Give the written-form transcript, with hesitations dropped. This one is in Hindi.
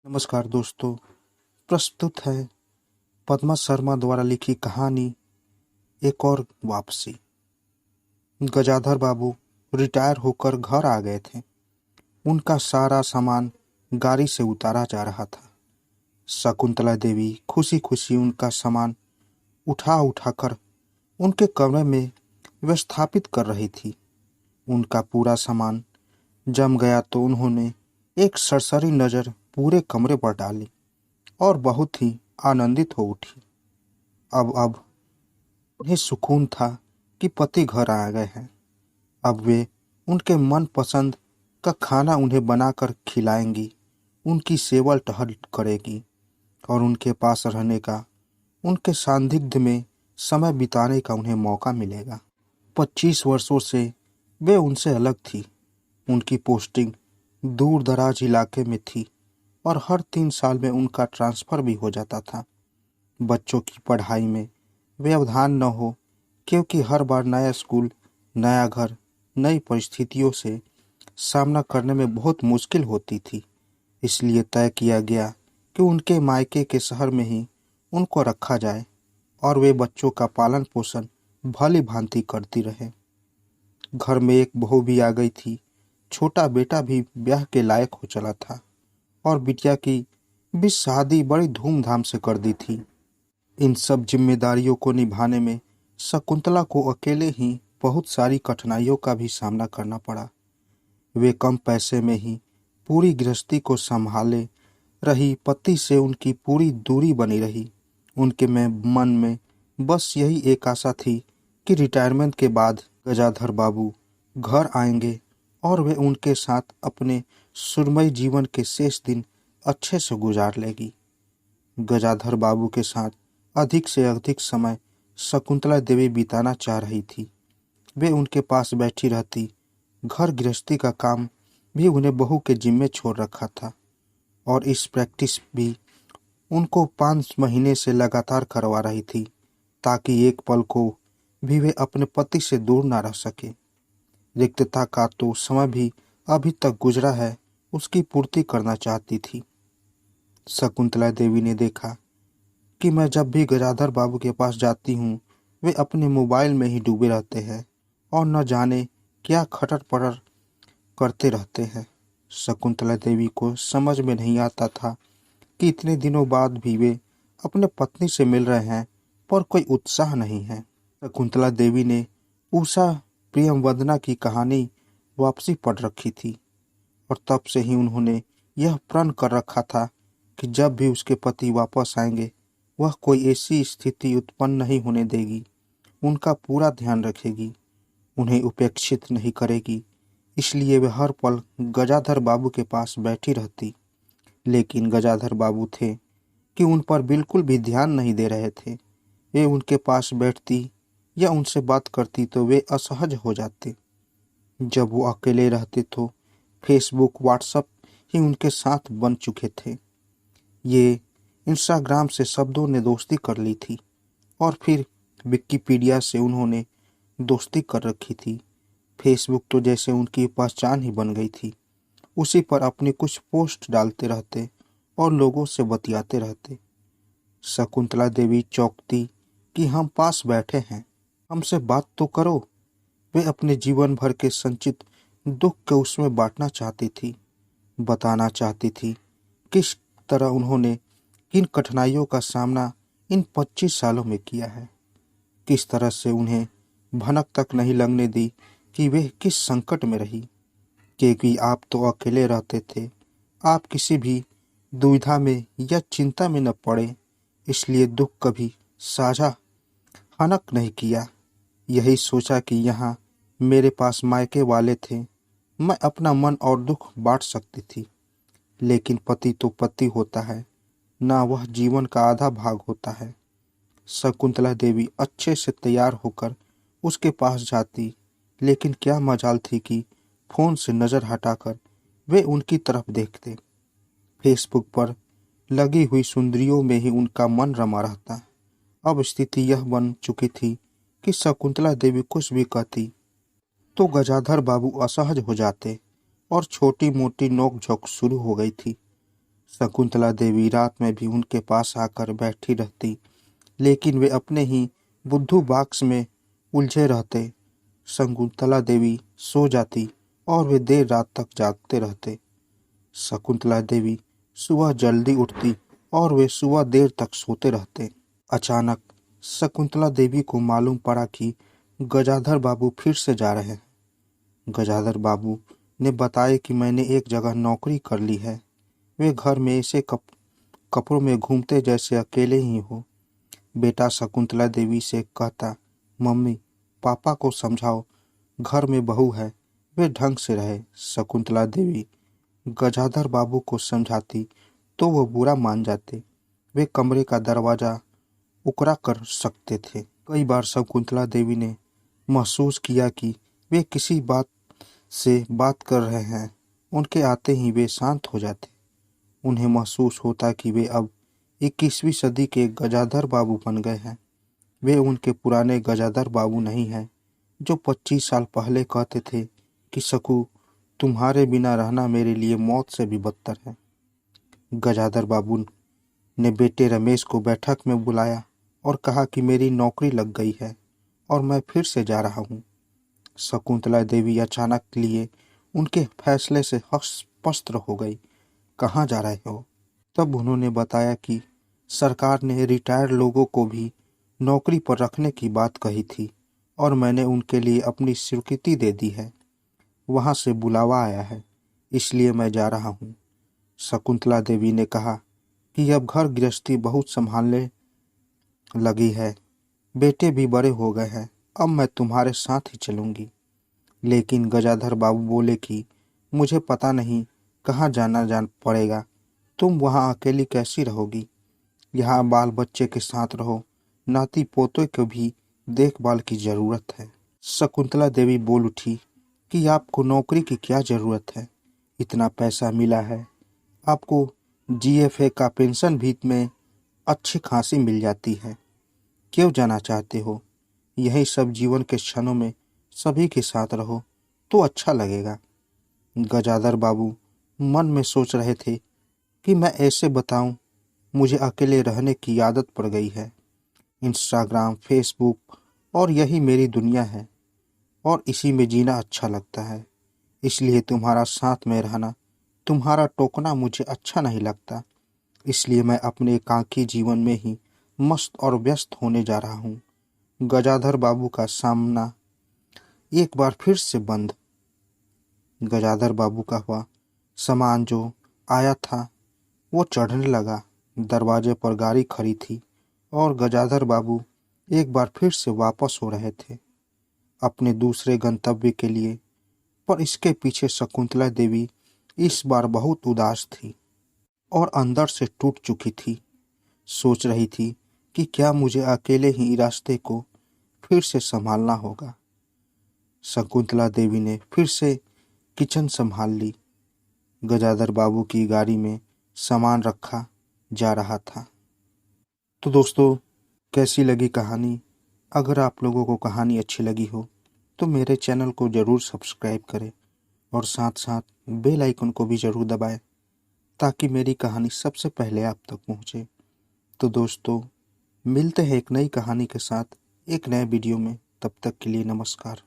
नमस्कार दोस्तों। प्रस्तुत है पद्मा शर्मा द्वारा लिखी कहानी एक और वापसी। गजाधर बाबू रिटायर होकर घर आ गए थे। उनका सारा सामान गाड़ी से उतारा जा रहा था। शकुंतला देवी खुशी खुशी उनका सामान उठा उठाकर उनके कमरे में व्यवस्थापित कर रही थी। उनका पूरा सामान जम गया तो उन्होंने एक सरसरी नज़र पूरे कमरे पर डाली और बहुत ही आनंदित हो उठी। अब उन्हें सुकून था कि पति घर आ गए हैं। अब वे उनके मनपसंद का खाना उन्हें बनाकर खिलाएंगी, उनकी सेवल टहल करेगी और उनके पास रहने का, उनके सानिध्य में समय बिताने का उन्हें मौका मिलेगा। 25 वर्षों से वे उनसे अलग थी। उनकी पोस्टिंग दूर दराज इलाके में थी और हर 3 साल में उनका ट्रांसफ़र भी हो जाता था। बच्चों की पढ़ाई में व्यवधान न हो, क्योंकि हर बार नया स्कूल, नया घर, नई परिस्थितियों से सामना करने में बहुत मुश्किल होती थी। इसलिए तय किया गया कि उनके मायके के शहर में ही उनको रखा जाए और वे बच्चों का पालन पोषण भली भांति करती रहे। घर में एक बहू भी आ गई थी। छोटा बेटा भी ब्याह के लायक हो चला था और बिटिया की भी शादी बड़ी धूमधाम से कर दी थी। इन सब जिम्मेदारियों को निभाने में शकुंतला को अकेले ही बहुत सारी कठिनाइयों का भी सामना करना पड़ा। वे कम पैसे में ही पूरी गृहस्थी को संभाले रही। पति से उनकी पूरी दूरी बनी रही। उनके मन में बस यही एक आशा थी कि रिटायरमेंट के बाद गजाधर बाबू घर आएंगे और वे उनके साथ अपने सुरमई जीवन के शेष दिन अच्छे से गुजार लेगी। गजाधर बाबू के साथ अधिक से अधिक समय शकुंतला देवी बिताना चाह रही थी। वे उनके पास बैठी रहती। घर गृहस्थी का काम भी उन्हें बहू के जिम्मे छोड़ रखा था और इस प्रैक्टिस भी उनको 5 महीने से लगातार करवा रही थी, ताकि एक पल को भी वे अपने पति से दूर ना रह सके। रिक्तता का तो समय भी अभी तक गुजरा है, उसकी पूर्ति करना चाहती थी। शकुंतला देवी ने देखा कि मैं जब भी गजाधर बाबू के पास जाती हूँ, वे अपने मोबाइल में ही डूबे रहते हैं और न जाने क्या खटर पटर करते रहते हैं। शकुंतला देवी को समझ में नहीं आता था कि इतने दिनों बाद भी वे अपने पत्नी से मिल रहे हैं, पर कोई उत्साह नहीं है। शकुंतला देवी ने उषा प्रियमवदना की कहानी वापसी पढ़ रखी थी और तब से ही उन्होंने यह प्रण कर रखा था कि जब भी उसके पति वापस आएंगे, वह कोई ऐसी स्थिति उत्पन्न नहीं होने देगी। उनका पूरा ध्यान रखेगी, उन्हें उपेक्षित नहीं करेगी। इसलिए वे हर पल गजाधर बाबू के पास बैठी रहती। लेकिन गजाधर बाबू थे कि उन पर बिल्कुल भी ध्यान नहीं दे रहे थे। वे उनके पास बैठती या उनसे बात करती तो वे असहज हो जाते। जब वो अकेले रहते तो फेसबुक, व्हाट्सएप ही उनके साथ बन चुके थे। ये इंस्टाग्राम से शब्दों ने दोस्ती कर ली थी और फिर विकिपीडिया से उन्होंने दोस्ती कर रखी थी। फेसबुक तो जैसे उनकी पहचान ही बन गई थी। उसी पर अपनी कुछ पोस्ट डालते रहते और लोगों से बतियाते रहते। शकुंतला देवी चौंकती कि हम पास बैठे हैं, हमसे बात तो करो। वे अपने जीवन भर के संचित दुख को उसमें बांटना चाहती थी, बताना चाहती थी किस तरह उन्होंने किन कठिनाइयों का सामना इन 25 सालों में किया है। किस तरह से उन्हें भनक तक नहीं लगने दी कि वे किस संकट में रही। क्योंकि आप तो अकेले रहते थे, आप किसी भी दुविधा में या चिंता में न पड़े, इसलिए दुख कभी साझा हनक नहीं किया। यही सोचा कि यहाँ मेरे पास मायके वाले थे, मैं अपना मन और दुख बांट सकती थी। लेकिन पति तो पति होता है ना, वह जीवन का आधा भाग होता है। शकुंतला देवी अच्छे से तैयार होकर उसके पास जाती, लेकिन क्या मजाल थी कि फोन से नज़र हटाकर वे उनकी तरफ देखते। फेसबुक पर लगी हुई सुंदरियों में ही उनका मन रमा रहता। अब स्थिति यह बन चुकी थी कि शकुंतला देवी कुछ भी कहती तो गजाधर बाबू असहज हो जाते और छोटी मोटी नोक झोंक शुरू हो गई थी। शकुंतला देवी रात में भी उनके पास आकर बैठी रहती, लेकिन वे अपने ही बुद्धू बॉक्स में उलझे रहते। शकुंतला देवी सो जाती और वे देर रात तक जागते रहते। शकुंतला देवी सुबह जल्दी उठती और वे सुबह देर तक सोते रहते। अचानक शकुंतला देवी को मालूम पड़ा कि गजाधर बाबू फिर से जा रहे हैं। गजाधर बाबू ने बताया कि मैंने एक जगह नौकरी कर ली है। वे घर में ऐसे कपड़ों में घूमते जैसे अकेले ही हो। बेटा शकुंतला देवी से कहता, मम्मी पापा को समझाओ, घर में बहू है, वे ढंग से रहे। शकुंतला देवी गजाधर बाबू को समझाती तो वो बुरा मान जाते। वे कमरे का दरवाज़ा उकरा कर सकते थे। कई बार शकुंतला देवी ने महसूस किया कि वे किसी बात से बात कर रहे हैं। उनके आते ही वे शांत हो जाते। उन्हें महसूस होता कि वे अब 21वीं सदी के गजाधर बाबू बन गए हैं। वे उनके पुराने गजाधर बाबू नहीं हैं जो 25 साल पहले कहते थे कि सकू, तुम्हारे बिना रहना मेरे लिए मौत से भी बदतर है। गजाधर बाबू ने बेटे रमेश को बैठक में बुलाया और कहा कि मेरी नौकरी लग गई है और मैं फिर से जा रहा हूँ। शकुंतला देवी अचानक लिए उनके फैसले से हतप्रभ हो गई। कहाँ जा रहे हो? तब उन्होंने बताया कि सरकार ने रिटायर्ड लोगों को भी नौकरी पर रखने की बात कही थी और मैंने उनके लिए अपनी स्वीकृति दे दी है। वहाँ से बुलावा आया है, इसलिए मैं जा रहा हूँ। शकुंतला देवी ने कहा कि अब घर गृहस्थी बहुत संभालने लगी है, बेटे भी बड़े हो गए हैं, अब मैं तुम्हारे साथ ही चलूँगी। लेकिन गजाधर बाबू बोले कि मुझे पता नहीं कहाँ जान पड़ेगा, तुम वहाँ अकेली कैसी रहोगी? यहाँ बाल बच्चे के साथ रहो, नाती पोतों को भी देखभाल की जरूरत है। शकुंतला देवी बोल उठी कि आपको नौकरी की क्या जरूरत है? इतना पैसा मिला है, आपको जीएफए का पेंशन भी में अच्छी खासी मिल जाती है। क्यों जाना चाहते हो? यही सब जीवन के क्षणों में सभी के साथ रहो तो अच्छा लगेगा। गजाधर बाबू मन में सोच रहे थे कि मैं ऐसे बताऊं, मुझे अकेले रहने की आदत पड़ गई है। इंस्टाग्राम, फेसबुक और यही मेरी दुनिया है और इसी में जीना अच्छा लगता है। इसलिए तुम्हारा साथ में रहना, तुम्हारा टोकना मुझे अच्छा नहीं लगता। इसलिए मैं अपने एकांकी जीवन में ही मस्त और व्यस्त होने जा रहा हूँ। गजाधर बाबू का सामना एक बार फिर से बंद। गजाधर बाबू का हुआ सामान जो आया था वो चढ़ने लगा। दरवाजे पर गाड़ी खड़ी थी और गजाधर बाबू एक बार फिर से वापस हो रहे थे अपने दूसरे गंतव्य के लिए। पर इसके पीछे शकुंतला देवी इस बार बहुत उदास थी और अंदर से टूट चुकी थी। सोच रही थी कि क्या मुझे अकेले ही रास्ते को फिर से संभालना होगा। शकुंतला देवी ने फिर से किचन संभाल ली। गजाधर बाबू की गाड़ी में सामान रखा जा रहा था। तो दोस्तों, कैसी लगी कहानी? अगर आप लोगों को कहानी अच्छी लगी हो तो मेरे चैनल को ज़रूर सब्सक्राइब करें और साथ साथ बेल आइकन को भी ज़रूर दबाएं ताकि मेरी कहानी सबसे पहले आप तक पहुंचे। तो दोस्तों, मिलते हैं एक नई कहानी के साथ एक नए वीडियो में। तब तक के लिए नमस्कार।